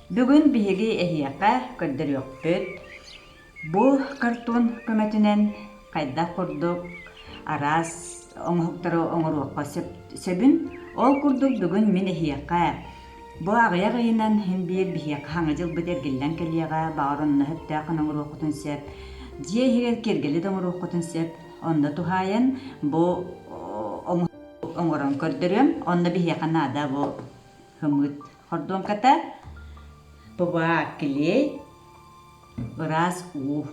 Бүгін биһиги эһиэхэ көрдөрүөхпүт. Бу картон көмөтүнэн кайда курдук арас оҥоһуктары оҥоруохха сөбүн ол курдук бүгүн мин эһиэхэ. Бу агыяк ыйынан хин биир биһиэхэ хаҥа дьыл бытергиллэн кэлиэҕэ баҕар онно höттээххын оҥоруоххутун сөп. Дьиэ иһигэр киргили да оҥоруоххутун сөп. Онно тухайан бу оҥорон көрдөрүөм. Онно биһиэхэ наада бу хымыт хордуон ката. Быба килей ырас уу.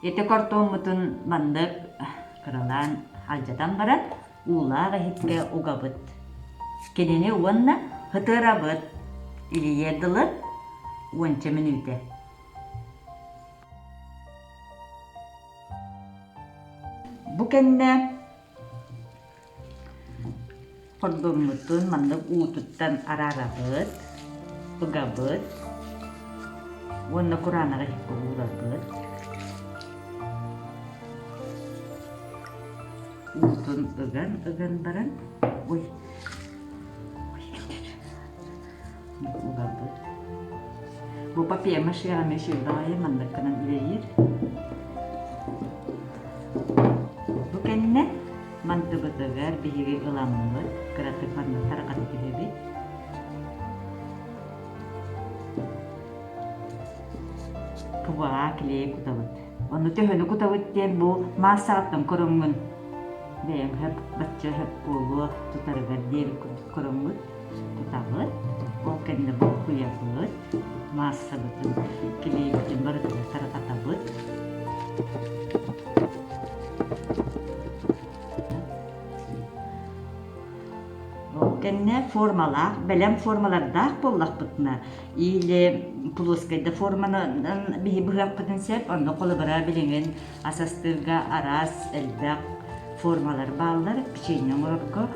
Эте кортуоммутун мандык кыралаан алжатан баран уулаага хикке угабыт. Кенени уонна хытырабыт. Илиердылыт уонча минүтэ. Бу кенне кордуоммутун мандык уутуттан арарабыт. Угабыт. Уонна кураанага хикке уурабыт. Уутун ыган баран. Ой. Угабыт. Бу папиer-мâché мешилдагай мандыккынан үлейир. Бу кенне мантыбытыгар биһиги ыламмыт. Кыратык барна таракаты кибебит. Кубага килей кутабыт. Онну төһөнү кутабыт диэн бу маасааттан көрөңмүн. Бэйэм хэп бачча хэп болу тутарыгар диэн көрөңмүт. Кутабыт. Ол кенне бу куябыт. Маасабытын килей бүтүн барытыгар таракатабыт. Кенне формалах, белем формалардах боллахпытна. Или плоскайда форманы биһи быһаппытын сеп, онно колыбыра билеген асастырга арас элдак формалар баалар, печенье оңорорго,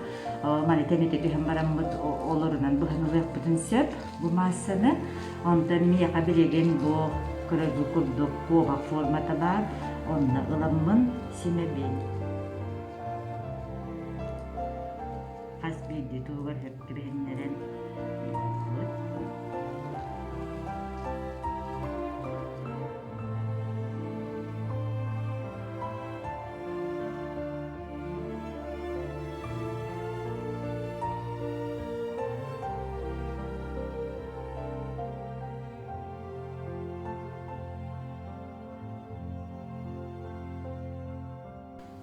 манитенете түһэн бараммыт олорунан быһын ыһаппытын сеп, бу массаны, онтан мияка билеген бу көрөгү курдук куобак формата бар, онна ыламмын симебин. Хас бийди тугар хеп киреннерен.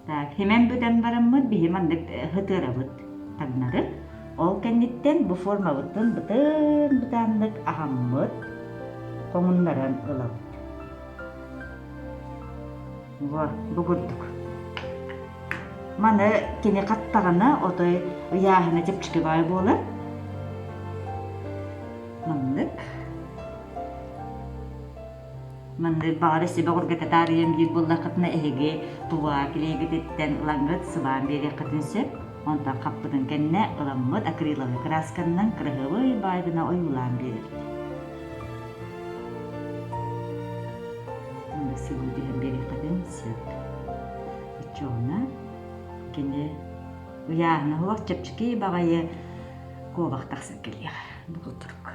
Так, hemen büden baramмыт биһи мандык хытырабыт. Тагнары. Ол кенниттен бу формабытын бытаандык ахаммыт комуннаран ылабыт. Во, бу көрдүк. Маны кене каттагана отой ыяахына жепчике бай болар. Мандык багары себе горгата тарыйым бир буллакытына эһиге туа килегететтен ылаңгыт сыбаан бере кытынсеп. Онта каппытын кенне ыламмыт акриловый красканнан кырыгыбый байгына оюлаан берет. Онда сыгылдыгын бере кытын сөп. Учуна кенне уяғына хуак чепчики багайы куобак такса келия. Бұл турк.